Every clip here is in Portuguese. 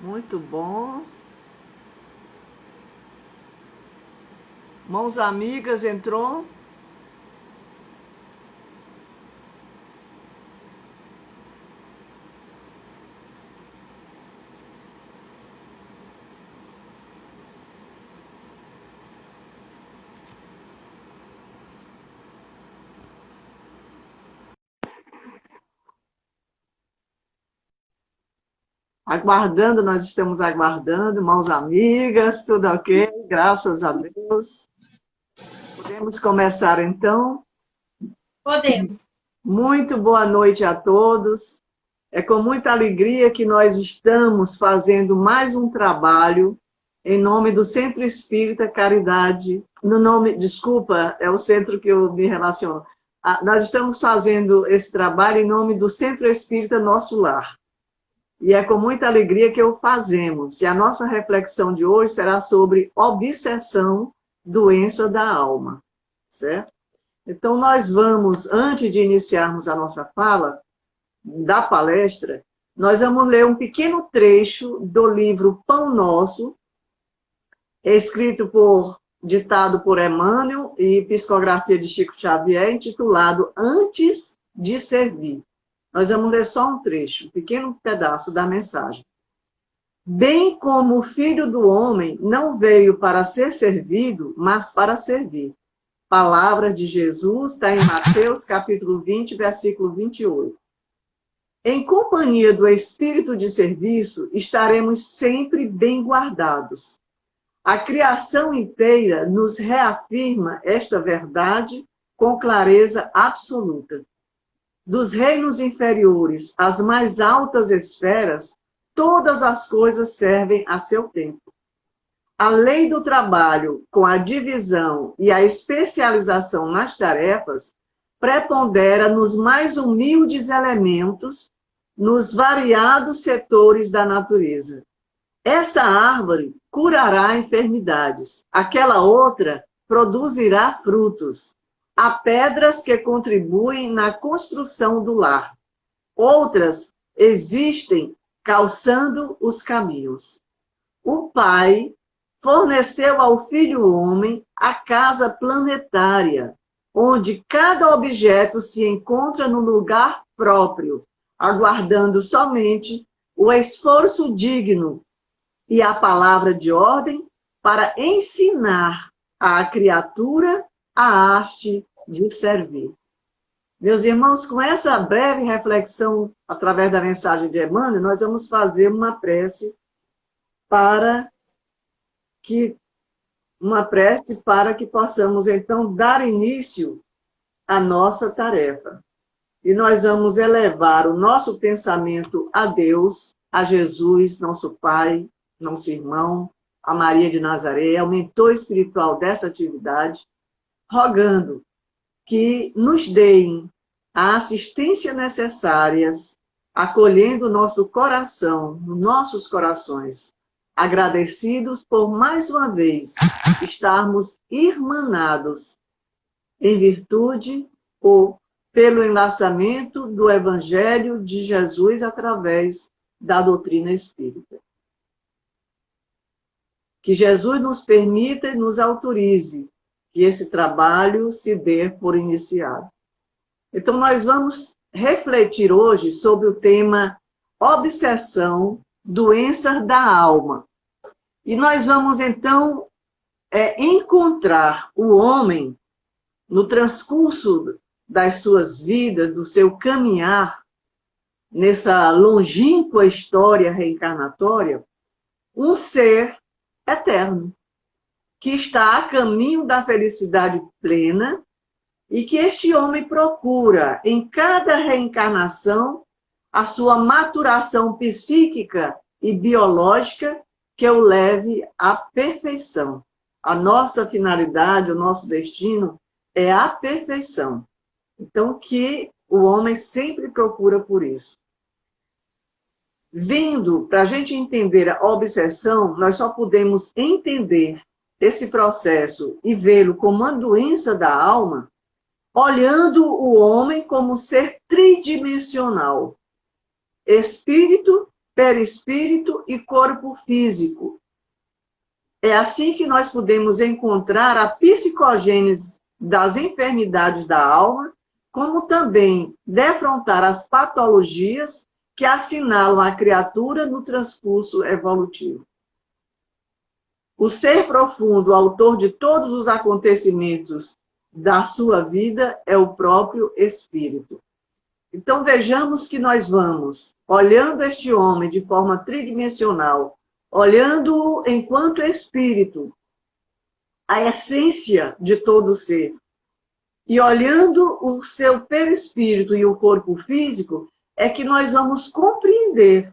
Muito bom. Mãos amigas entrou. Aguardando, nós estamos aguardando, mãos amigas, tudo ok? Graças a Deus. Podemos começar então? Podemos. Muito boa noite a todos. É com muita alegria que nós estamos fazendo mais um trabalho em nome do Centro Espírita Caridade. Desculpa, é o centro que eu me relaciono. Nós estamos fazendo esse trabalho em nome do Centro Espírita Nosso Lar. E é com muita alegria que o fazemos. E a nossa reflexão de hoje será sobre obsessão, doença da alma. Certo? Então, nós vamos, antes de iniciarmos a nossa fala, da palestra, nós vamos ler um pequeno trecho do livro Pão Nosso, ditado por Emmanuel e psicografia de Chico Xavier, intitulado Antes de Servir. Nós vamos ler só um trecho, um pequeno pedaço da mensagem. Bem como o Filho do Homem não veio para ser servido, mas para servir. Palavra de Jesus está em Mateus, capítulo 20, versículo 28. Em companhia do espírito de serviço, estaremos sempre bem guardados. A criação inteira nos reafirma esta verdade com clareza absoluta. Dos reinos inferiores às mais altas esferas, todas as coisas servem a seu tempo. A lei do trabalho, com a divisão e a especialização nas tarefas, prepondera nos mais humildes elementos, nos variados setores da natureza. Essa árvore curará enfermidades, aquela outra produzirá frutos. Há pedras que contribuem na construção do lar. Outras existem calçando os caminhos. O Pai forneceu ao Filho Homem a casa planetária, onde cada objeto se encontra no lugar próprio, aguardando somente o esforço digno e a palavra de ordem para ensinar à criatura a arte de servir. Meus irmãos, com essa breve reflexão, através da mensagem de Emmanuel, nós vamos fazer uma prece para que possamos, então, dar início à nossa tarefa. E nós vamos elevar o nosso pensamento a Deus, a Jesus, nosso Pai, nosso irmão, a Maria de Nazaré, o mentor espiritual dessa atividade, rogando que nos deem a assistência necessárias, acolhendo o nosso coração, nossos corações, agradecidos por mais uma vez estarmos irmanados em virtude ou pelo enlaçamento do Evangelho de Jesus através da doutrina espírita. Que Jesus nos permita e nos autorize que esse trabalho se dê por iniciado. Então, nós vamos refletir hoje sobre o tema obsessão, doença da alma. E nós vamos, então, encontrar o homem no transcurso das suas vidas, do seu caminhar, nessa longínqua história reencarnatória, um ser eterno, que está a caminho da felicidade plena e que este homem procura, em cada reencarnação, a sua maturação psíquica e biológica que o leve à perfeição. A nossa finalidade, o nosso destino é a perfeição. Então, que o homem sempre procura por isso. Vendo, para a gente entender a obsessão, nós só podemos entender esse processo e vê-lo como uma doença da alma, olhando o homem como ser tridimensional, espírito, perispírito e corpo físico. É assim que nós podemos encontrar a psicogênese das enfermidades da alma, como também defrontar as patologias que assinalam a criatura no transcurso evolutivo. O ser profundo, autor de todos os acontecimentos da sua vida, é o próprio Espírito. Então vejamos que nós vamos, olhando este homem de forma tridimensional, olhando-o enquanto Espírito, a essência de todo ser, e olhando o seu perispírito e o corpo físico, é que nós vamos compreender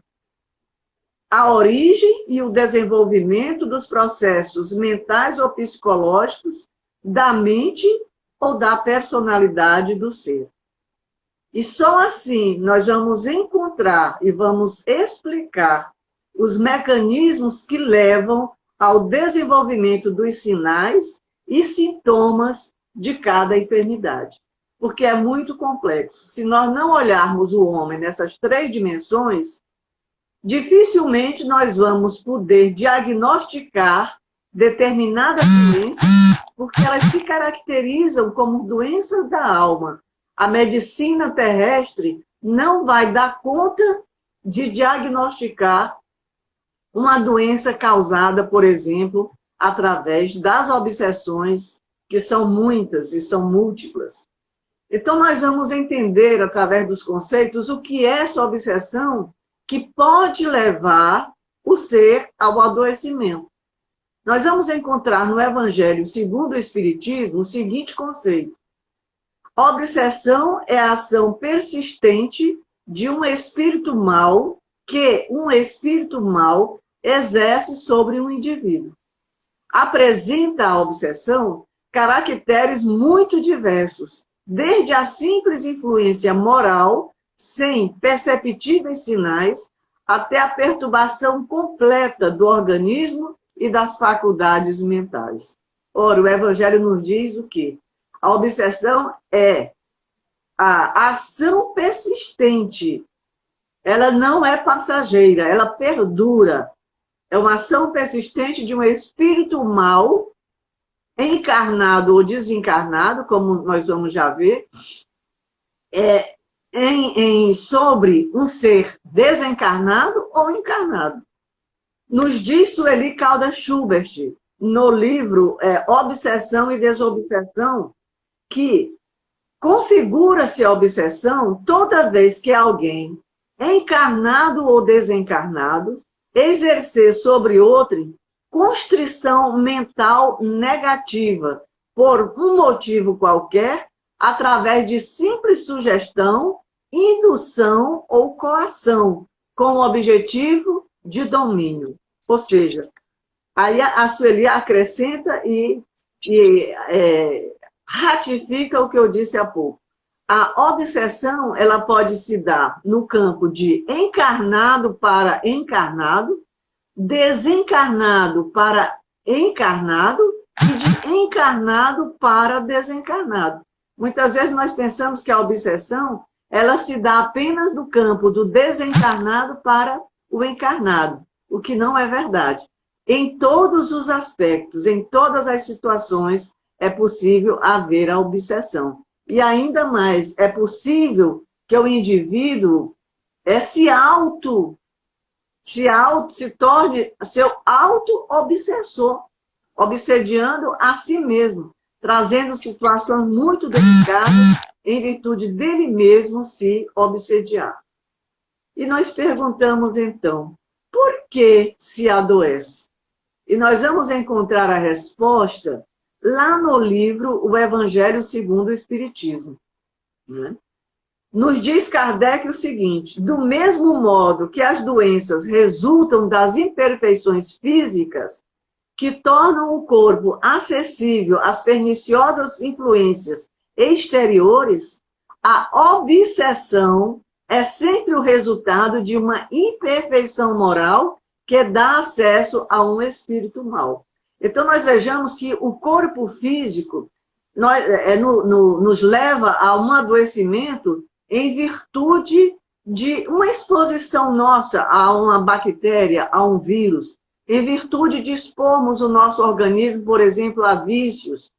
a origem e o desenvolvimento dos processos mentais ou psicológicos da mente ou da personalidade do ser. E só assim nós vamos encontrar e vamos explicar os mecanismos que levam ao desenvolvimento dos sinais e sintomas de cada enfermidade. Porque é muito complexo. Se nós não olharmos o homem nessas 3 dimensões, dificilmente nós vamos poder diagnosticar determinadas doenças, porque elas se caracterizam como doenças da alma. A medicina terrestre não vai dar conta de diagnosticar uma doença causada, por exemplo, através das obsessões, que são muitas e são múltiplas. Então, nós vamos entender, através dos conceitos, o que é essa obsessão que pode levar o ser ao adoecimento. Nós vamos encontrar no Evangelho segundo o Espiritismo o seguinte conceito: obsessão é a ação persistente de um espírito mau que um espírito mau exerce sobre um indivíduo. Apresenta a obsessão caracteres muito diversos, desde a simples influência moral, sem perceptíveis sinais, até a perturbação completa do organismo e das faculdades mentais. Ora, o Evangelho nos diz o quê? A obsessão é a ação persistente. Ela não é passageira, ela perdura. É uma ação persistente de um espírito mau, encarnado ou desencarnado, como nós vamos já ver, sobre um ser desencarnado ou encarnado. Nos diz Sueli Caldas Schubert, no livro Obsessão e Desobsessão, que configura-se a obsessão toda vez que alguém, encarnado ou desencarnado, exercer sobre outro constrição mental negativa, por um motivo qualquer, através de simples sugestão, indução ou coação, com o objetivo de domínio. Ou seja, aí a Sueli acrescenta e ratifica o que eu disse há pouco. A obsessão, ela pode se dar no campo de encarnado para encarnado, desencarnado para encarnado e de encarnado para desencarnado. Muitas vezes nós pensamos que a obsessão, ela se dá apenas no campo do desencarnado para o encarnado, o que não é verdade. Em todos os aspectos, em todas as situações, é possível haver a obsessão. E ainda mais, é possível que o indivíduo se torne seu auto-obsessor, obsediando a si mesmo, trazendo situações muito delicadas em virtude dele mesmo se obsediar. E nós perguntamos, então, por que se adoece? E nós vamos encontrar a resposta lá no livro O Evangelho segundo o Espiritismo. Né? Nos diz Kardec o seguinte: do mesmo modo que as doenças resultam das imperfeições físicas que tornam o corpo acessível às perniciosas influências exteriores, a obsessão é sempre o resultado de uma imperfeição moral que dá acesso a um espírito mau. Então, nós vejamos que o corpo físico nos leva a um adoecimento em virtude de uma exposição nossa a uma bactéria, a um vírus, em virtude de expormos o nosso organismo, por exemplo, a vícios,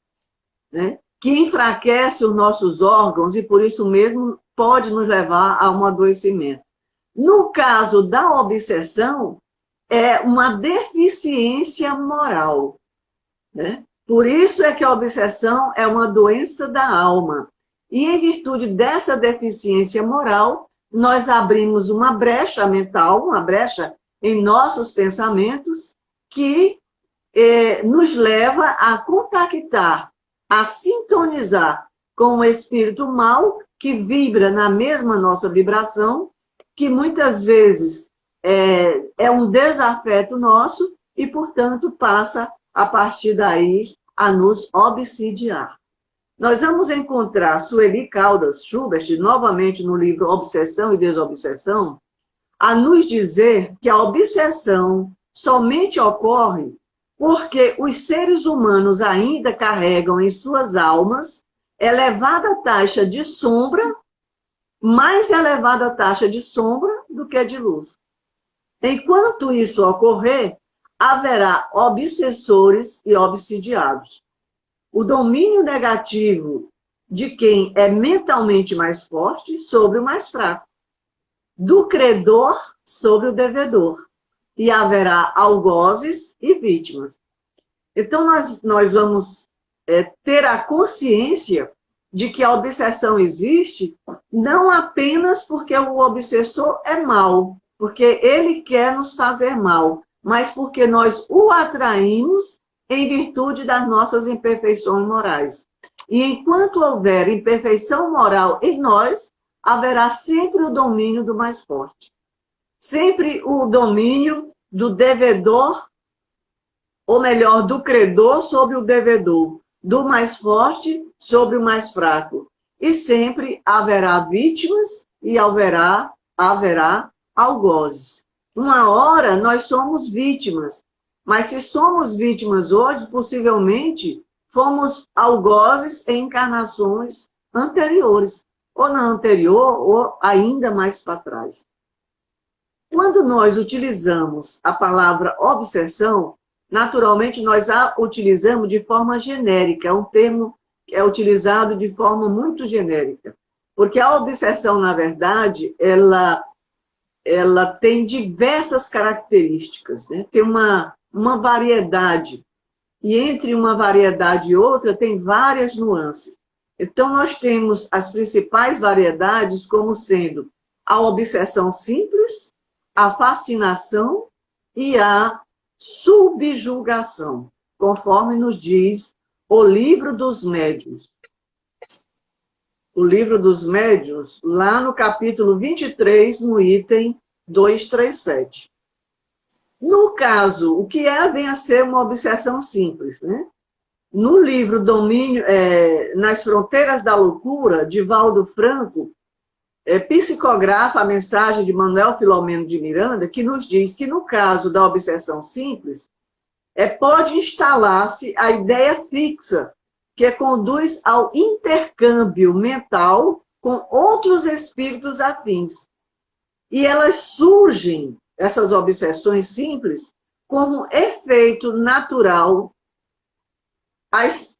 né, que enfraquece os nossos órgãos e, por isso mesmo, pode nos levar a um adoecimento. No caso da obsessão, é uma deficiência moral, né? Por isso é que a obsessão é uma doença da alma. E, em virtude dessa deficiência moral, nós abrimos uma brecha mental, uma brecha em nossos pensamentos, que nos leva a contactar, a sintonizar com o espírito mal, que vibra na mesma nossa vibração, que muitas vezes é um desafeto nosso e, portanto, passa, a partir daí, a nos obsidiar. Nós vamos encontrar Sueli Caldas Schubert, novamente no livro Obsessão e Desobsessão, a nos dizer que a obsessão somente ocorre porque os seres humanos ainda carregam em suas almas elevada taxa de sombra, mais elevada taxa de sombra do que de luz. Enquanto isso ocorrer, haverá obsessores e obsidiados. O domínio negativo de quem é mentalmente mais forte sobre o mais fraco, do credor sobre o devedor, e haverá algozes e vítimas. Então, nós vamos ter a consciência de que a obsessão existe não apenas porque o obsessor é mau, porque ele quer nos fazer mal, mas porque nós o atraímos em virtude das nossas imperfeições morais. E enquanto houver imperfeição moral em nós, haverá sempre o domínio do mais forte. Sempre o domínio do devedor, ou melhor, do credor sobre o devedor, do mais forte sobre o mais fraco. E sempre haverá vítimas e haverá algozes. Uma hora nós somos vítimas, mas se somos vítimas hoje, possivelmente fomos algozes em encarnações anteriores, ou na anterior, ou ainda mais para trás. Quando nós utilizamos a palavra obsessão, naturalmente nós a utilizamos de forma genérica, é um termo que é utilizado de forma muito genérica, porque a obsessão, na verdade, ela tem diversas características, né? Tem uma variedade, e entre uma variedade e outra tem várias nuances. Então, nós temos as principais variedades como sendo a obsessão simples, a fascinação e a subjugação, conforme nos diz o Livro dos Médiuns. O Livro dos Médiuns, lá no capítulo 23, no item 237. No caso, o que vem a ser uma obsessão simples, né? No livro Domínio, Nas Fronteiras da Loucura, de Valdo Franco, psicografa a mensagem de Manuel Filomeno de Miranda, que nos diz que, no caso da obsessão simples, pode instalar-se a ideia fixa, que conduz ao intercâmbio mental com outros espíritos afins. E elas surgem, essas obsessões simples, como efeito natural.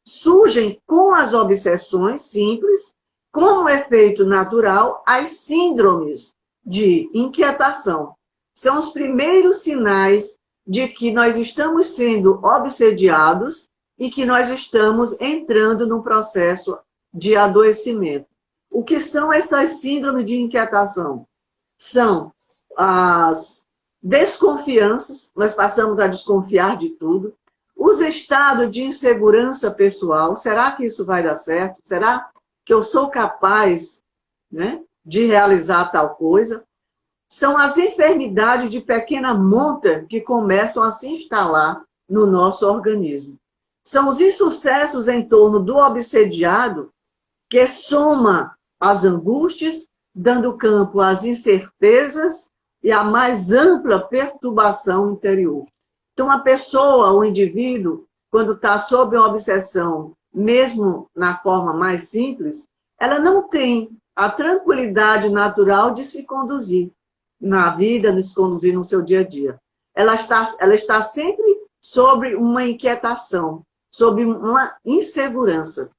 Surgem com as obsessões simples, como efeito natural, as síndromes de inquietação. São os primeiros sinais de que nós estamos sendo obsediados e que nós estamos entrando num processo de adoecimento. O que são essas síndromes de inquietação? São as desconfianças, nós passamos a desconfiar de tudo, os estados de insegurança pessoal, será que isso vai dar certo? Será que eu sou capaz, né, de realizar tal coisa? São as enfermidades de pequena monta que começam a se instalar no nosso organismo. São os insucessos em torno do obsediado que soma as angústias, dando campo às incertezas e à mais ampla perturbação interior. Então, a pessoa, o indivíduo, quando está sob uma obsessão, mesmo na forma mais simples, ela não tem a tranquilidade natural de se conduzir na vida, de se conduzir no seu dia a dia. Ela está sempre sobre uma inquietação, sobre uma insegurança,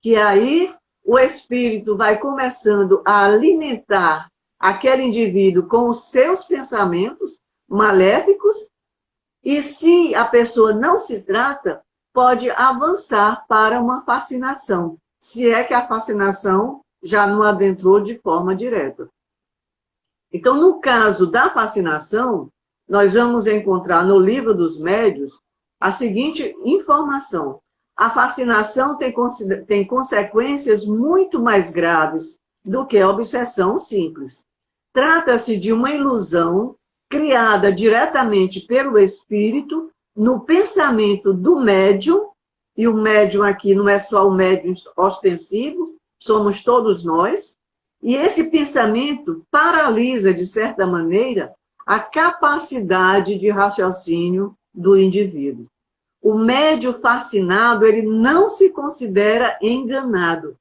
que aí o espírito vai começando a alimentar aquele indivíduo com os seus pensamentos maléficos, e se a pessoa não se trata, pode avançar para uma fascinação, se é que a fascinação já não adentrou de forma direta. Então, no caso da fascinação, nós vamos encontrar no Livro dos Médiuns a seguinte informação: a fascinação tem consequências muito mais graves do que a obsessão simples. Trata-se de uma ilusão criada diretamente pelo espírito no pensamento do médium, e o médium aqui não é só o médium ostensivo, somos todos nós, e esse pensamento paralisa, de certa maneira, a capacidade de raciocínio do indivíduo. O médium fascinado, ele não se considera enganado.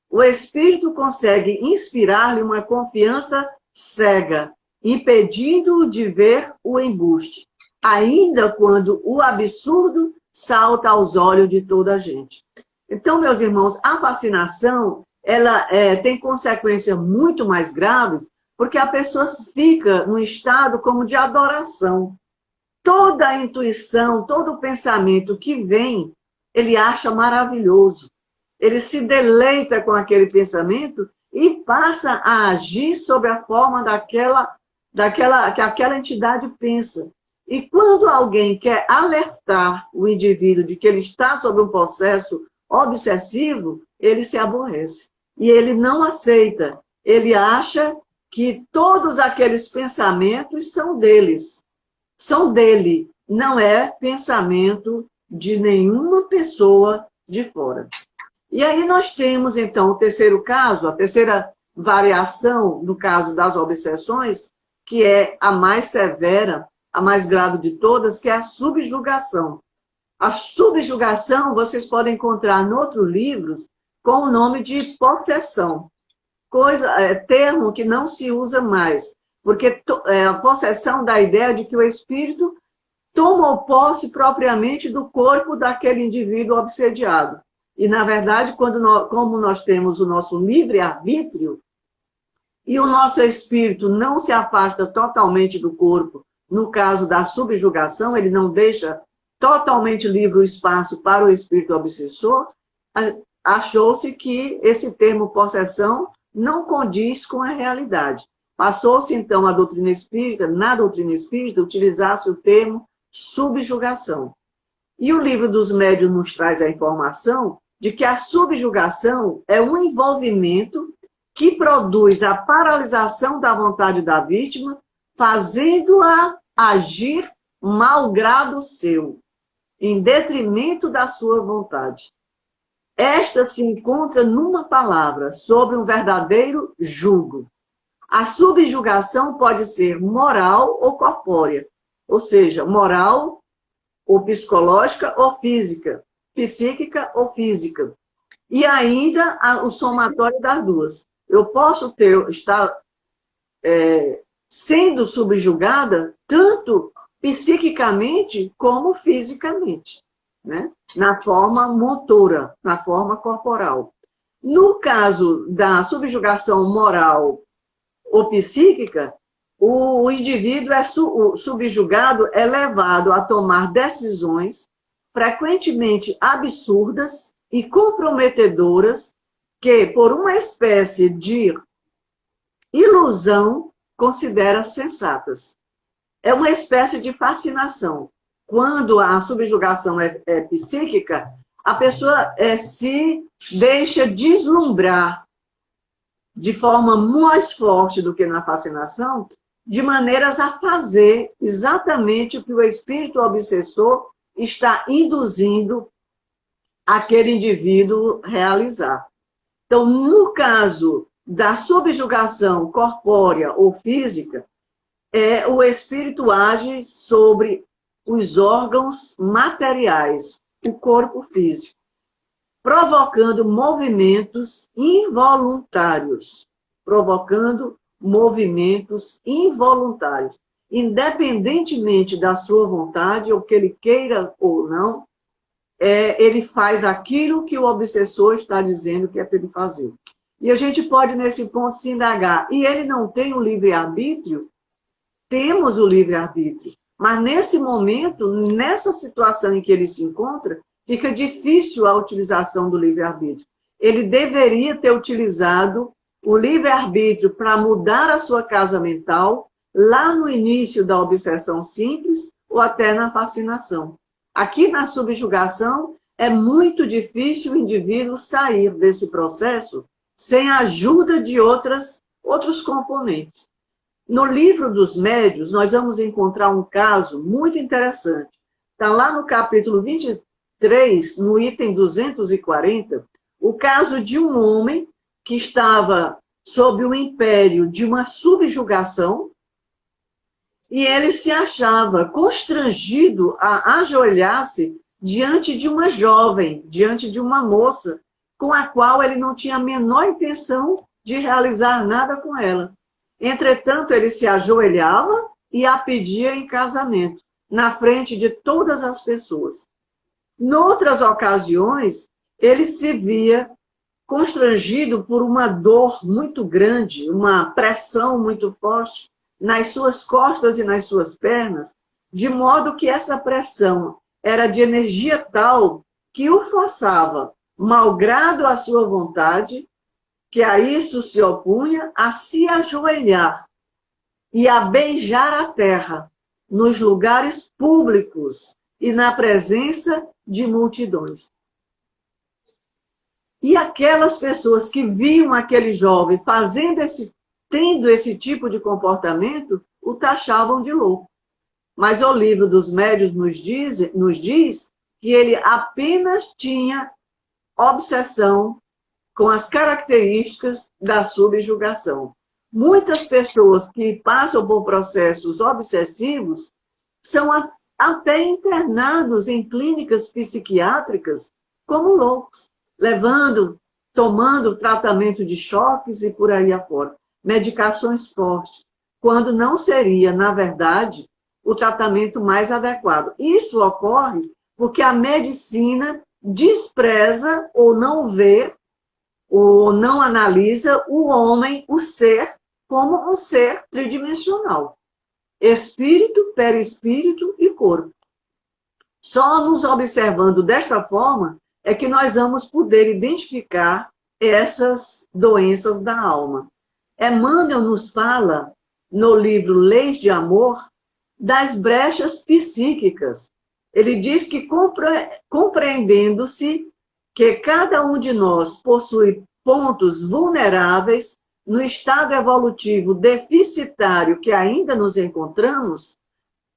O espírito consegue inspirar-lhe uma confiança cega, impedindo-o de ver o embuste, ainda quando o absurdo salta aos olhos de toda a gente. Então, meus irmãos, a fascinação, ela tem consequências muito mais graves, porque a pessoa fica num estado como de adoração. Toda a intuição, todo o pensamento que vem, ele acha maravilhoso. Ele se deleita com aquele pensamento e passa a agir sobre a forma que aquela entidade pensa. E quando alguém quer alertar o indivíduo de que ele está sob um processo obsessivo, ele se aborrece. E ele não aceita. Ele acha que todos aqueles pensamentos são deles. São dele. Não é pensamento de nenhuma pessoa de fora. E aí nós temos, então, o terceiro caso, a terceira variação do caso das obsessões, que é a mais severa, a mais grave de todas, que é a subjugação. A subjugação vocês podem encontrar em outros livros com o nome de possessão. Termo que não se usa mais, porque a possessão dá a ideia de que o espírito toma posse propriamente do corpo daquele indivíduo obsediado. E, na verdade, como nós temos o nosso livre-arbítrio, e o nosso espírito não se afasta totalmente do corpo, no caso da subjugação, ele não deixa totalmente livre o espaço para o espírito obsessor, achou-se que esse termo possessão não condiz com a realidade. Passou-se, então, na doutrina espírita, utilizar-se o termo subjugação. E o Livro dos Médiuns nos traz a informação de que a subjugação é um envolvimento que produz a paralisação da vontade da vítima, fazendo-a agir malgrado seu, em detrimento da sua vontade. Esta se encontra numa palavra, sobre um verdadeiro jugo. A subjugação pode ser moral ou corpórea, ou seja, moral ou psicológica ou física, psíquica ou física. E ainda o somatório das duas. Eu posso estar sendo subjugada tanto psiquicamente como fisicamente, né? Na forma motora, na forma corporal. No caso da subjugação moral ou psíquica, o indivíduo subjugado é levado a tomar decisões frequentemente absurdas e comprometedoras que, por uma espécie de ilusão, considera sensatas. É uma espécie de fascinação. Quando a subjugação é psíquica, a pessoa se deixa deslumbrar de forma mais forte do que na fascinação, de maneiras a fazer exatamente o que o espírito obsessor está induzindo aquele indivíduo realizar. Então, no caso da subjugação corpórea ou física, o espírito age sobre os órgãos materiais, o corpo físico, provocando movimentos involuntários. provocando movimentos involuntários. Independentemente da sua vontade, ou que ele queira ou não, ele faz aquilo que o obsessor está dizendo que é para ele fazer. E a gente pode, nesse ponto, se indagar. E ele não tem o livre-arbítrio? Temos o livre-arbítrio. Mas, nesse momento, nessa situação em que ele se encontra, fica difícil a utilização do livre-arbítrio. Ele deveria ter utilizado o livre-arbítrio para mudar a sua casa mental lá no início da obsessão simples ou até na fascinação. Aqui na subjugação é muito difícil o indivíduo sair desse processo sem a ajuda de outros componentes. No livro dos médiuns, nós vamos encontrar um caso muito interessante. Está lá no capítulo 23, no item 240, o caso de um homem que estava sob o império de uma subjugação e ele se achava constrangido a ajoelhar-se diante de uma jovem, diante de uma moça, com a qual ele não tinha a menor intenção de realizar nada com ela. Entretanto, ele se ajoelhava e a pedia em casamento, na frente de todas as pessoas. Noutras ocasiões, ele se via constrangido por uma dor muito grande, uma pressão muito forte nas suas costas e nas suas pernas, de modo que essa pressão era de energia tal que o forçava, malgrado a sua vontade, que a isso se opunha, a se ajoelhar e a beijar a terra nos lugares públicos e na presença de multidões. E aquelas pessoas que viam aquele jovem tendo esse tipo de comportamento, o taxavam de louco. Mas o livro dos médiuns nos diz que ele apenas tinha obsessão com as características da subjugação. Muitas pessoas que passam por processos obsessivos são até internados em clínicas psiquiátricas como loucos, tomando tratamento de choques e por aí afora, medicações fortes, quando não seria, na verdade, o tratamento mais adequado. Isso ocorre porque a medicina despreza ou não vê ou não analisa o homem, o ser, como um ser tridimensional. Espírito, perispírito e corpo. Só nos observando desta forma é que nós vamos poder identificar essas doenças da alma. Emmanuel nos fala, no livro Leis de Amor, das brechas psíquicas. Ele diz que, compreendendo-se que cada um de nós possui pontos vulneráveis no estado evolutivo deficitário que ainda nos encontramos,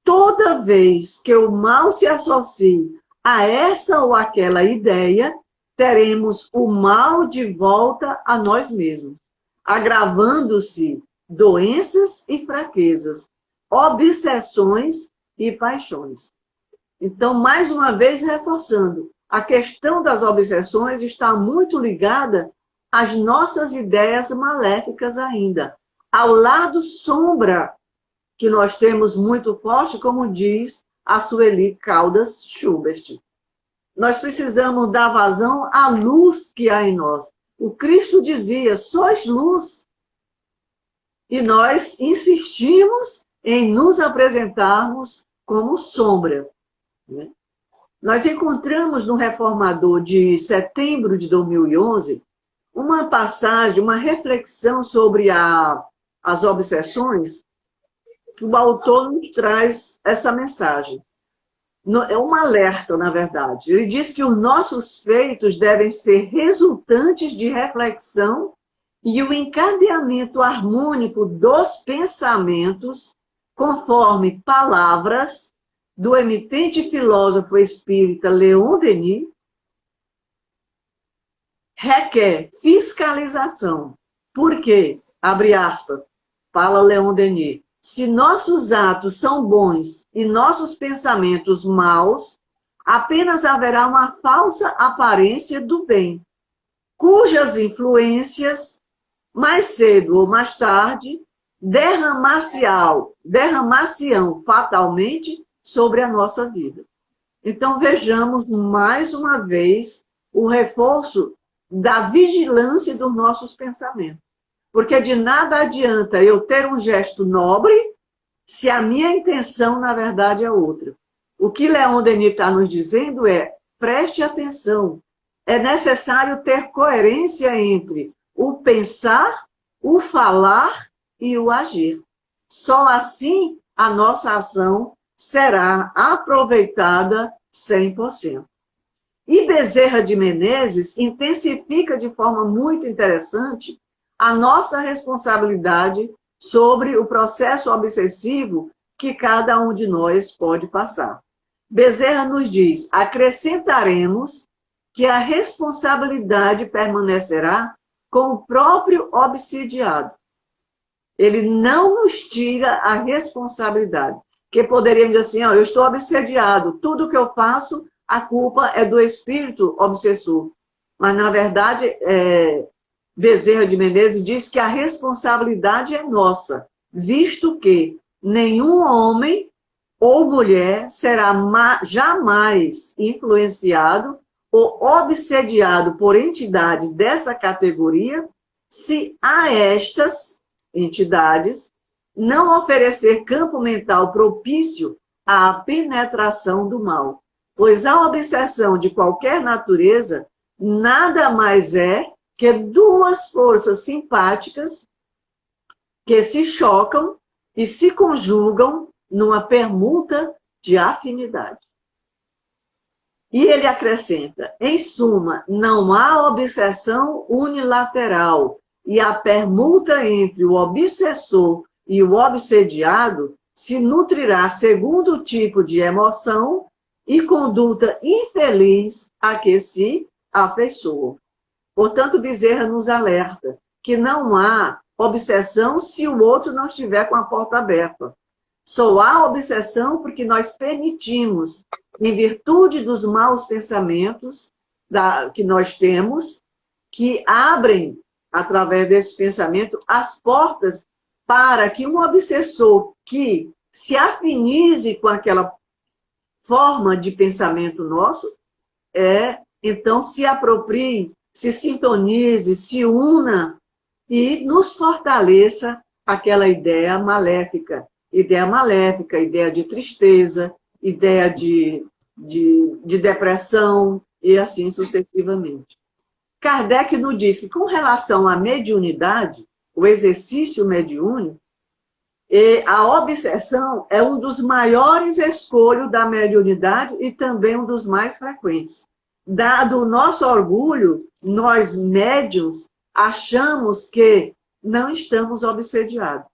toda vez que o mal se associe a essa ou aquela ideia, teremos o mal de volta a nós mesmos, agravando-se doenças e fraquezas, obsessões e paixões. Então, mais uma vez, reforçando, a questão das obsessões está muito ligada às nossas ideias maléficas ainda, ao lado sombra que nós temos muito forte, como diz a Sueli Caldas Schubert. Nós precisamos dar vazão à luz que há em nós. O Cristo dizia, sois luz. E nós insistimos em nos apresentarmos como sombra, né? Nós encontramos no Reformador de setembro de 2011 uma passagem, uma reflexão sobre as obsessões, que o autor nos traz essa mensagem. É um alerta, na verdade. Ele diz que os nossos feitos devem ser resultantes de reflexão e o encadeamento harmônico dos pensamentos, conforme palavras do emitente filósofo espírita Leon Denis, requer fiscalização. Por quê? Abre aspas, fala Leon Denis. Se nossos atos são bons e nossos pensamentos maus, apenas haverá uma falsa aparência do bem, cujas influências mais cedo ou mais tarde, derramar-se-ão fatalmente sobre a nossa vida. Então, vejamos mais uma vez o reforço da vigilância dos nossos pensamentos. Porque de nada adianta eu ter um gesto nobre se a minha intenção, na verdade, é outra. O que Leon Denis está nos dizendo é, preste atenção, é necessário ter coerência entre o pensar, o falar e o agir. Só assim a nossa ação será aproveitada 100%. E Bezerra de Menezes intensifica de forma muito interessante a nossa responsabilidade sobre o processo obsessivo que cada um de nós pode passar. Bezerra nos diz, acrescentaremos que a responsabilidade permanecerá com o próprio obsidiado. Ele não nos tira a responsabilidade. Que poderíamos dizer assim, eu estou obsediado, tudo que eu faço, a culpa é do espírito obsessor. Mas, na verdade, Bezerra de Menezes diz que a responsabilidade é nossa, visto que nenhum homem ou mulher será jamais influenciado ou obsediado por entidade dessa categoria se a estas entidades não oferecer campo mental propício à penetração do mal. Pois a obsessão de qualquer natureza nada mais é que duas forças simpáticas que se chocam e se conjugam numa permuta de afinidade. E ele acrescenta, em suma, não há obsessão unilateral e a permuta entre o obsessor e o obsediado se nutrirá segundo o tipo de emoção e conduta infeliz a que se afeiçoa. Portanto, Bezerra nos alerta que não há obsessão se o outro não estiver com a porta aberta. Só há obsessão porque nós permitimos, em virtude dos maus pensamentos que nós temos, que abrem, através desse pensamento, as portas para que um obsessor que se afinize com aquela forma de pensamento nosso, então se aproprie, se sintonize, se una e nos fortaleça aquela ideia maléfica, ideia de tristeza, ideia de depressão e assim sucessivamente. Kardec nos diz que com relação à mediunidade, o exercício mediúnico, a obsessão é um dos maiores escolhos da mediunidade e também um dos mais frequentes. Dado o nosso orgulho, nós médiuns achamos que não estamos obsediados.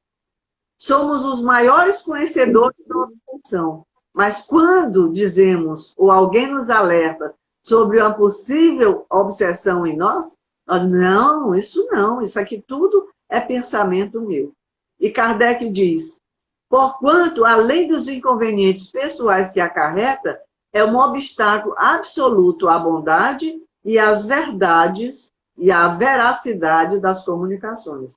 Somos os maiores conhecedores da obsessão. Mas quando dizemos, ou alguém nos alerta sobre uma possível obsessão em nós, não, isso aqui tudo é pensamento meu. E Kardec diz, porquanto, além dos inconvenientes pessoais que acarreta, é um obstáculo absoluto à bondade e às verdades e à veracidade das comunicações.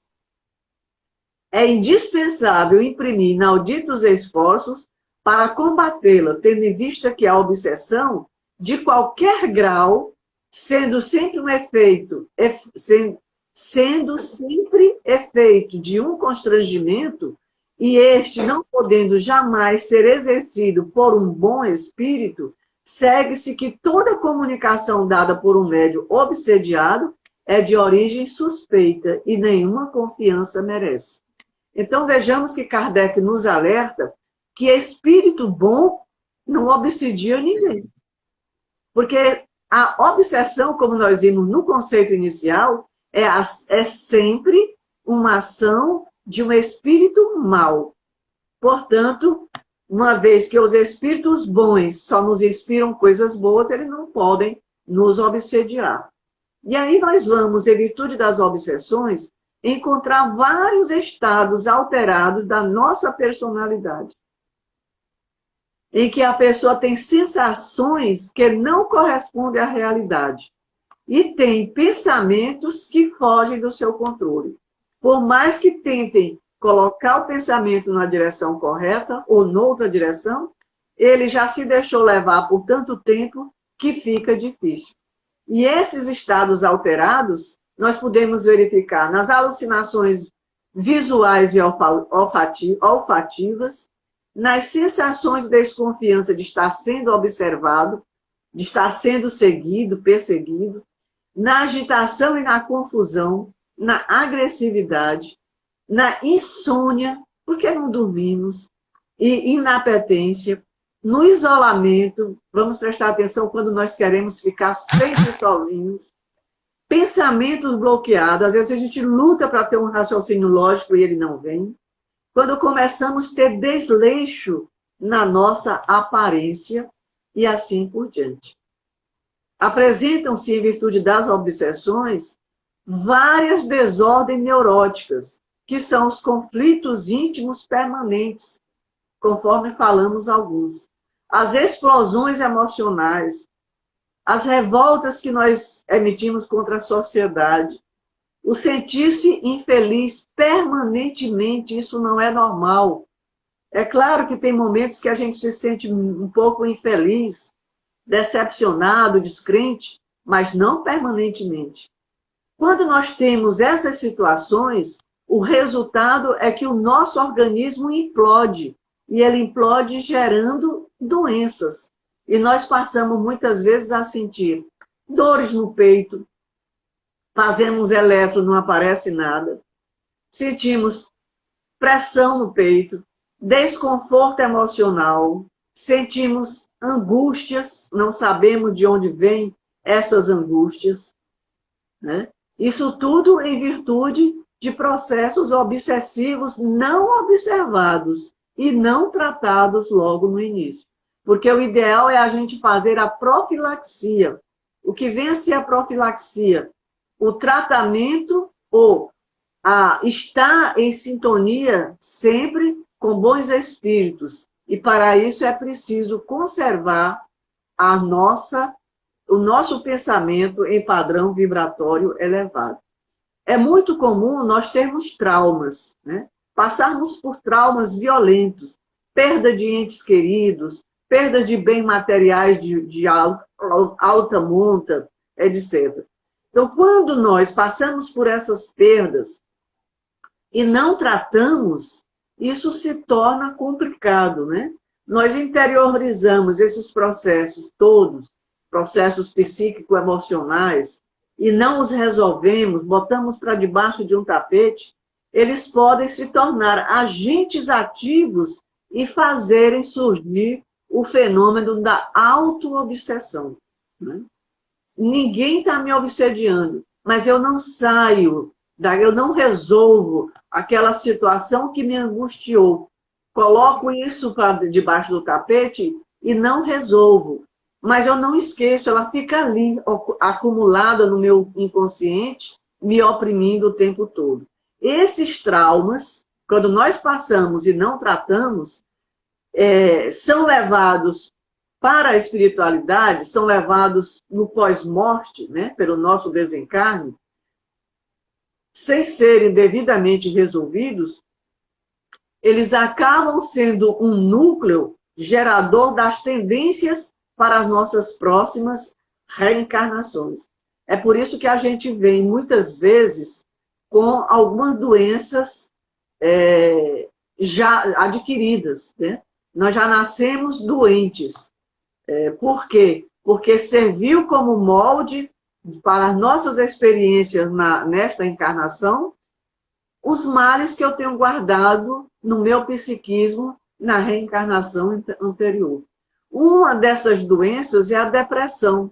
É indispensável imprimir inauditos esforços para combatê-la, tendo em vista que a obsessão, de qualquer grau, sendo sempre efeito de um constrangimento, e este não podendo jamais ser exercido por um bom espírito, segue-se que toda comunicação dada por um médium obsediado é de origem suspeita e nenhuma confiança merece. Então vejamos que Kardec nos alerta que espírito bom não obsedia ninguém. Porque a obsessão, como nós vimos no conceito inicial, é sempre uma ação de um espírito mau. Portanto, uma vez que os espíritos bons só nos inspiram coisas boas, eles não podem nos obsediar. E aí nós vamos, em virtude das obsessões, encontrar vários estados alterados da nossa personalidade, em que a pessoa tem sensações que não correspondem à realidade e tem pensamentos que fogem do seu controle. Por mais que tentem colocar o pensamento na direção correta ou noutra direção, ele já se deixou levar por tanto tempo que fica difícil. E esses estados alterados, nós podemos verificar nas alucinações visuais e olfativas, nas sensações de desconfiança de estar sendo observado, de estar sendo seguido, perseguido, na agitação e na confusão, na agressividade, na insônia, porque não dormimos, e inapetência, no isolamento, vamos prestar atenção quando nós queremos ficar sempre sozinhos, pensamentos bloqueados, às vezes a gente luta para ter um raciocínio lógico e ele não vem, quando começamos a ter desleixo na nossa aparência e assim por diante. Apresentam-se, em virtude das obsessões, várias desordens neuróticas, que são os conflitos íntimos permanentes, conforme falamos alguns. As explosões emocionais, as revoltas que nós emitimos contra a sociedade, o sentir-se infeliz permanentemente, isso não é normal. É claro que tem momentos que a gente se sente um pouco infeliz, decepcionado, descrente, mas não permanentemente. Quando nós temos essas situações, o resultado é que o nosso organismo implode, e ele implode gerando doenças. E nós passamos muitas vezes a sentir dores no peito, fazemos eletro, não aparece nada, sentimos pressão no peito, desconforto emocional, sentimos angústias, não sabemos de onde vêm essas angústias, né? Isso tudo em virtude de processos obsessivos não observados e não tratados logo no início. Porque o ideal é a gente fazer a profilaxia. O que vem a ser a profilaxia? O tratamento ou estar em sintonia sempre com bons espíritos. E para isso é preciso conservar o nosso pensamento em padrão vibratório elevado. É muito comum nós termos traumas, né? Passarmos por traumas violentos, perda de entes queridos, perda de bens materiais de alta monta, etc. Então, quando nós passamos por essas perdas e não tratamos, isso se torna complicado, né? Nós interiorizamos esses processos todos, processos psíquico-emocionais, e não os resolvemos, botamos para debaixo de um tapete, eles podem se tornar agentes ativos e fazerem surgir o fenômeno da autoobsessão, né? Ninguém está me obsediando, mas eu não saio, eu não resolvo aquela situação que me angustiou. Coloco isso para debaixo do tapete e não resolvo. Mas eu não esqueço, ela fica ali, acumulada no meu inconsciente, me oprimindo o tempo todo. Esses traumas, quando nós passamos e não tratamos, são levados para a espiritualidade, são levados no pós-morte, né, pelo nosso desencarne, sem serem devidamente resolvidos, eles acabam sendo um núcleo gerador das tendências para as nossas próximas reencarnações. É por isso que a gente vem, muitas vezes, com algumas doenças já adquiridas, né? Nós já nascemos doentes. Por quê? Porque serviu como molde para as nossas experiências nesta encarnação, os males que eu tenho guardado no meu psiquismo na reencarnação anterior. Uma dessas doenças é a depressão,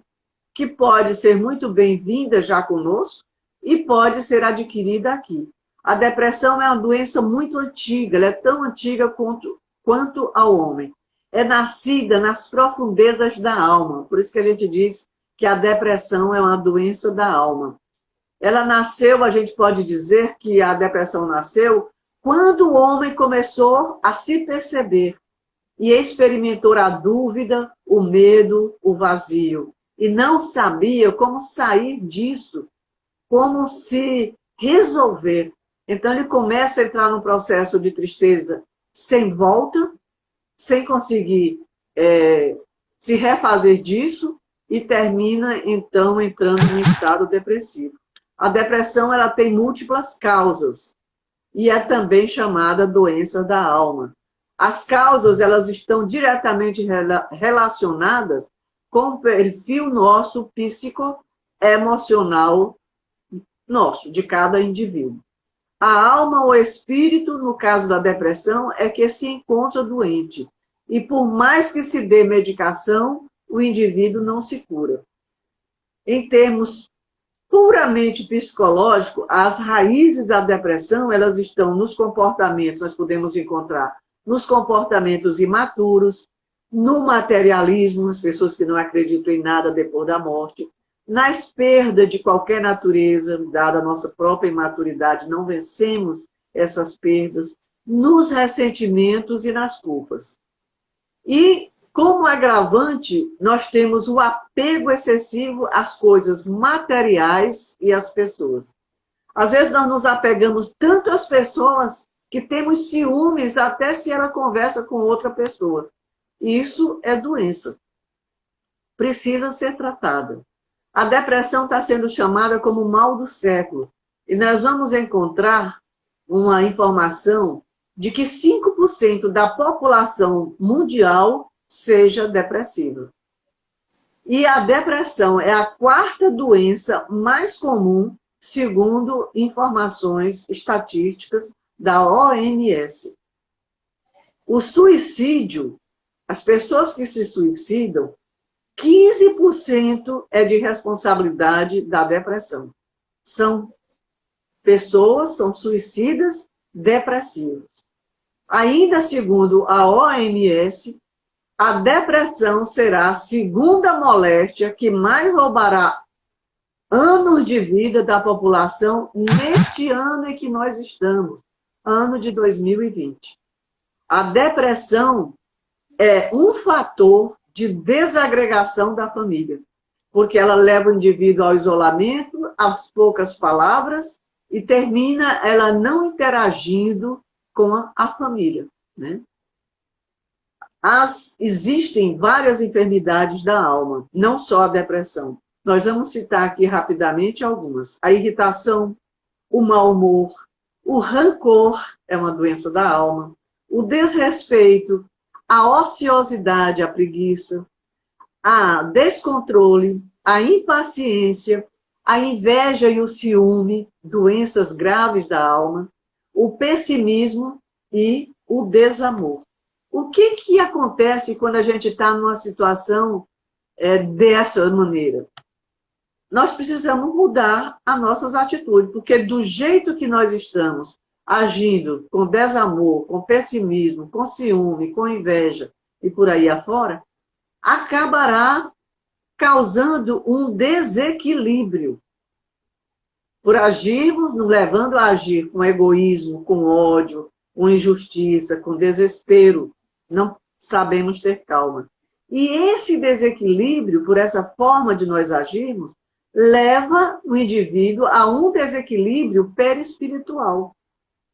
que pode ser muito bem-vinda já conosco e pode ser adquirida aqui. A depressão é uma doença muito antiga, ela é tão antiga quanto ao homem. É nascida nas profundezas da alma, por isso que a gente diz que a depressão é uma doença da alma. Ela nasceu, a gente pode dizer que a depressão nasceu quando o homem começou a se perceber e experimentou a dúvida, o medo, o vazio. E não sabia como sair disso, como se resolver. Então, ele começa a entrar num processo de tristeza sem volta, sem conseguir se refazer disso, e termina, então, entrando em estado depressivo. A depressão ela tem múltiplas causas, e é também chamada doença da alma. As causas elas estão diretamente relacionadas com o perfil nosso psicoemocional nosso, de cada indivíduo. A alma ou espírito, no caso da depressão, é que se encontra doente. E por mais que se dê medicação, o indivíduo não se cura. Em termos puramente psicológicos, as raízes da depressão, elas estão nos comportamentos, nós podemos encontrar nos comportamentos imaturos, no materialismo, as pessoas que não acreditam em nada depois da morte, nas perdas de qualquer natureza, dada a nossa própria imaturidade, não vencemos essas perdas, nos ressentimentos e nas culpas. E, como agravante, nós temos o apego excessivo às coisas materiais e às pessoas. Às vezes nós nos apegamos tanto às pessoas que temos ciúmes até se ela conversa com outra pessoa. Isso é doença. Precisa ser tratada. A depressão está sendo chamada como o mal do século. E nós vamos encontrar uma informação de que 5% da população mundial seja depressiva. E a depressão é a quarta doença mais comum, segundo informações estatísticas da OMS. O suicídio, as pessoas que se suicidam, 15% é de responsabilidade da depressão. São pessoas, são suicidas depressivos. Ainda segundo a OMS, a depressão será a segunda moléstia que mais roubará anos de vida da população neste ano em que nós estamos, ano de 2020. A depressão é um fator de desagregação da família, porque ela leva o indivíduo ao isolamento, às poucas palavras, e termina ela não interagindo com a família, né? Existem várias enfermidades da alma, não só a depressão. Nós vamos citar aqui rapidamente algumas. A irritação, o mau humor, o rancor é uma doença da alma, o desrespeito, a ociosidade, a preguiça, a descontrole, a impaciência, a inveja e o ciúme, doenças graves da alma, o pessimismo e o desamor. O que acontece quando a gente está numa situação dessa maneira? Nós precisamos mudar as nossas atitudes, porque do jeito que nós estamos agindo com desamor, com pessimismo, com ciúme, com inveja e por aí afora, acabará causando um desequilíbrio. Por agirmos, nos levando a agir com egoísmo, com ódio, com injustiça, com desespero, não sabemos ter calma. E esse desequilíbrio, por essa forma de nós agirmos, leva o indivíduo a um desequilíbrio perispiritual,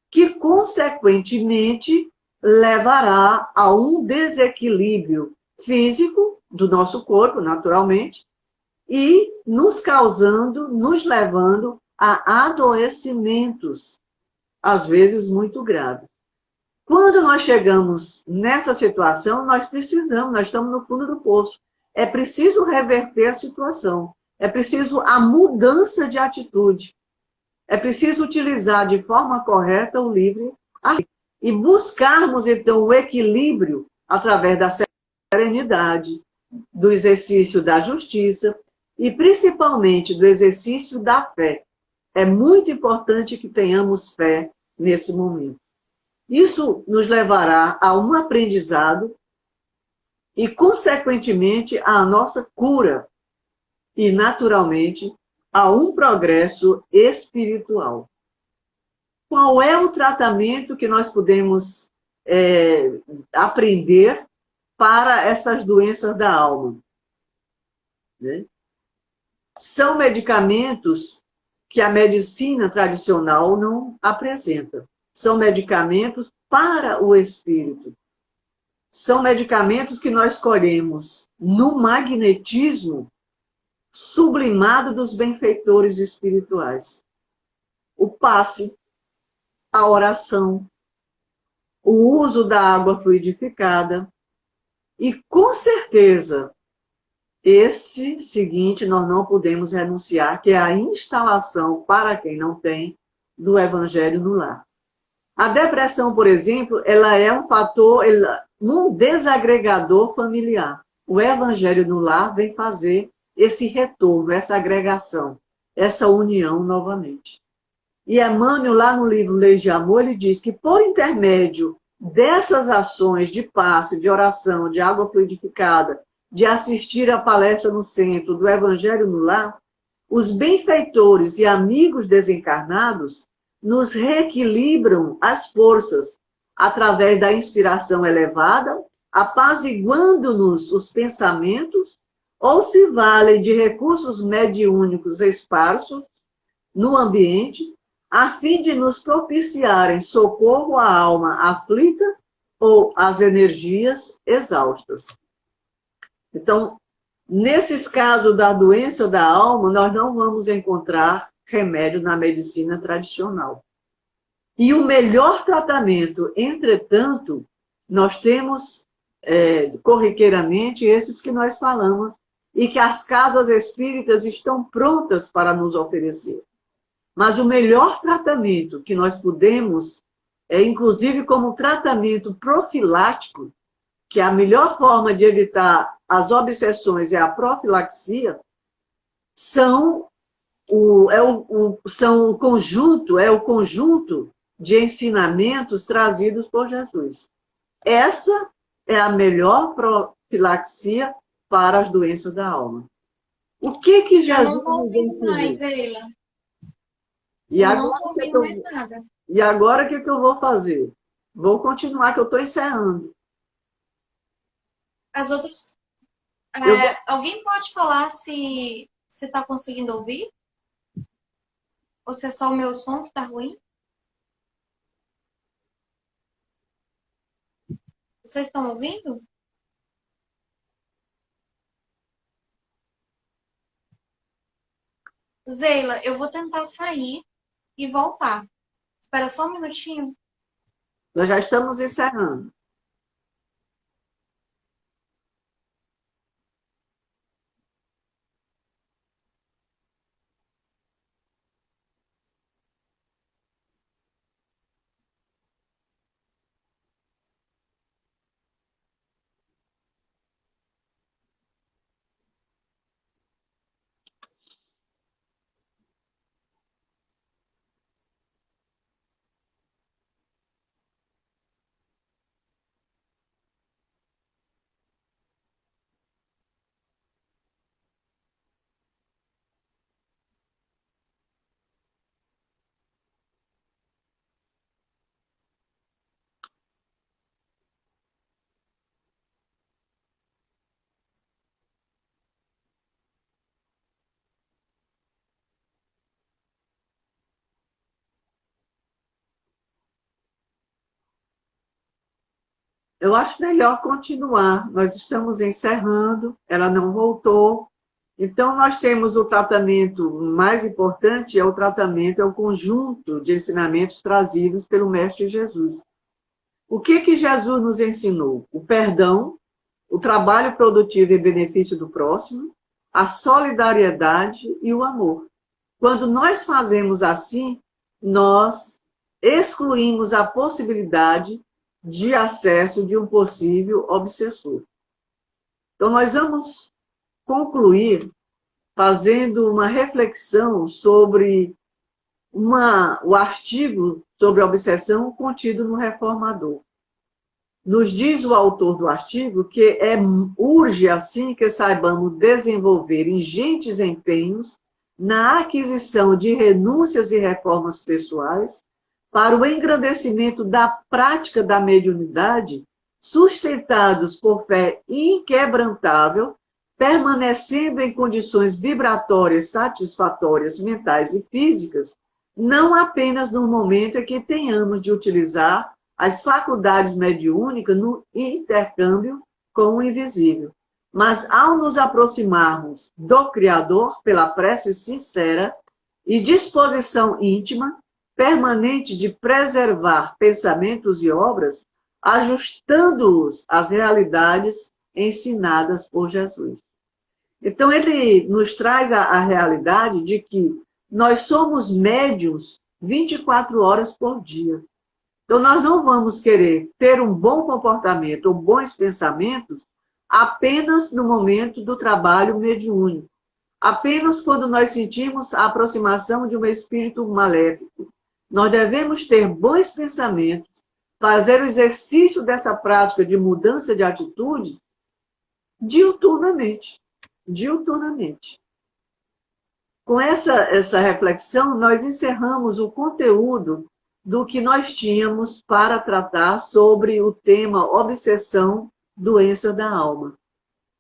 que, consequentemente, levará a um desequilíbrio físico do nosso corpo, naturalmente, e nos levando a adoecimentos, às vezes muito graves. Quando nós chegamos nessa situação, nós estamos no fundo do poço. É preciso reverter a situação. É preciso a mudança de atitude. É preciso utilizar de forma correta o livre-arbítrio e buscarmos, então, o equilíbrio através da serenidade, do exercício da justiça e, principalmente, do exercício da fé. É muito importante que tenhamos fé nesse momento. Isso nos levará a um aprendizado e, consequentemente, à nossa cura e, naturalmente, a um progresso espiritual. Qual é o tratamento que nós podemos aprender para essas doenças da alma? Né? São medicamentos que a medicina tradicional não apresenta. São medicamentos para o espírito. São medicamentos que nós colhemos no magnetismo sublimado dos benfeitores espirituais. O passe, a oração, o uso da água fluidificada e, com certeza, esse seguinte nós não podemos renunciar, que é a instalação, para quem não tem, do Evangelho no lar. A depressão, por exemplo, ela é um fator, um desagregador familiar. O Evangelho no lar vem fazer esse retorno, essa agregação, essa união novamente. E Emmanuel, lá no livro Leis de Amor, ele diz que por intermédio dessas ações de passe, de oração, de água fluidificada, de assistir à palestra no centro, do Evangelho no lar, os benfeitores e amigos desencarnados nos reequilibram as forças através da inspiração elevada, apaziguando-nos os pensamentos, ou se valem de recursos mediúnicos esparsos no ambiente, a fim de nos propiciarem socorro à alma aflita ou às energias exaustas. Então, nesses casos da doença da alma, nós não vamos encontrar remédio na medicina tradicional. E o melhor tratamento, entretanto, nós temos corriqueiramente esses que nós falamos e que as casas espíritas estão prontas para nos oferecer. Mas o melhor tratamento que nós podemos, inclusive como tratamento profilático, que é a melhor forma de evitar as obsessões é a profilaxia, são o conjunto de ensinamentos trazidos por Jesus. Essa é a melhor profilaxia para as doenças da alma. O que Jesus Eu não estou ouvindo mais, Eila. E agora o que eu vou fazer? Vou continuar, que eu estou encerrando. As outras... Alguém pode falar se você está conseguindo ouvir? Ou se é só o meu som que está ruim? Vocês estão ouvindo? Zeila, eu vou tentar sair e voltar. Espera só um minutinho. Nós já estamos encerrando. Eu acho melhor continuar. Nós estamos encerrando, ela não voltou. Então, nós temos o tratamento mais importante, é o conjunto de ensinamentos trazidos pelo Mestre Jesus. O que Jesus nos ensinou? O perdão, o trabalho produtivo em benefício do próximo, a solidariedade e o amor. Quando nós fazemos assim, nós excluímos a possibilidade de acesso de um possível obsessor. Então, nós vamos concluir fazendo uma reflexão sobre o artigo sobre a obsessão contido no Reformador. Nos diz o autor do artigo que urge assim que saibamos desenvolver ingentes empenhos na aquisição de renúncias e reformas pessoais para o engrandecimento da prática da mediunidade, sustentados por fé inquebrantável permanecendo em condições vibratórias satisfatórias, mentais e físicas, não apenas no momento em que tenhamos de utilizar as faculdades mediúnicas no intercâmbio com o invisível, mas ao nos aproximarmos do Criador pela prece sincera e disposição íntima, permanente de preservar pensamentos e obras, ajustando-os às realidades ensinadas por Jesus. Então, ele nos traz a realidade de que nós somos médiuns 24 horas por dia. Então, nós não vamos querer ter um bom comportamento ou bons pensamentos apenas no momento do trabalho mediúnico, apenas quando nós sentimos a aproximação de um espírito maléfico. Nós devemos ter bons pensamentos, fazer o exercício dessa prática de mudança de atitudes diuturnamente. Diuturnamente. Com essa reflexão, nós encerramos o conteúdo do que nós tínhamos para tratar sobre o tema obsessão, doença da alma.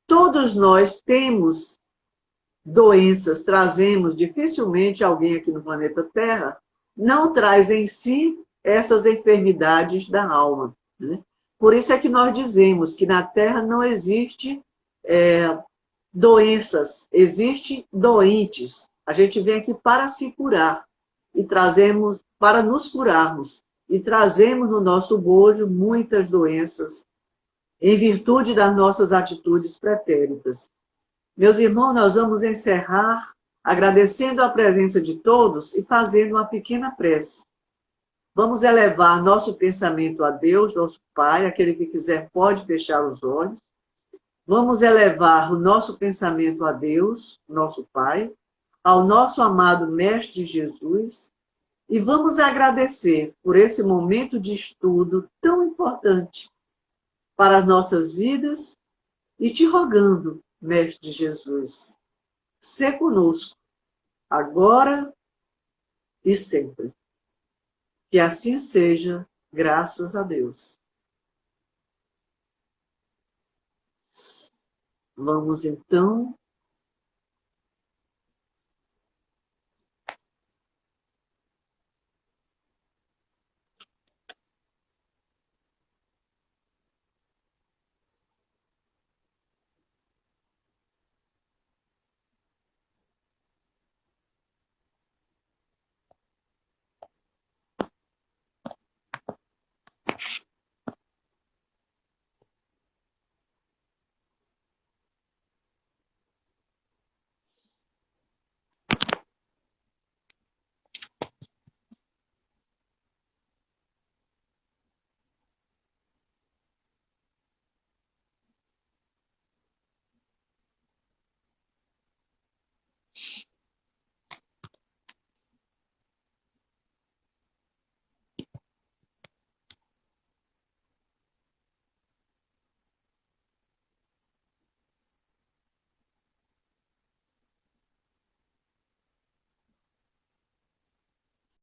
Todos nós temos doenças, trazemos, dificilmente alguém aqui no planeta Terra não traz em si essas enfermidades da alma. Né? Por isso é que nós dizemos que na Terra não existe doenças, existem doentes. A gente vem aqui para se curar e trazemos para nos curarmos e trazemos no nosso bojo muitas doenças em virtude das nossas atitudes pretéritas. Meus irmãos, nós vamos encerrar agradecendo a presença de todos e fazendo uma pequena prece. Vamos elevar nosso pensamento a Deus, nosso Pai. Aquele que quiser pode fechar os olhos. Vamos elevar o nosso pensamento a Deus, nosso Pai, ao nosso amado Mestre Jesus, e vamos agradecer por esse momento de estudo tão importante para as nossas vidas e te rogando, Mestre Jesus, sê conosco, agora e sempre. Que assim seja, graças a Deus. Vamos então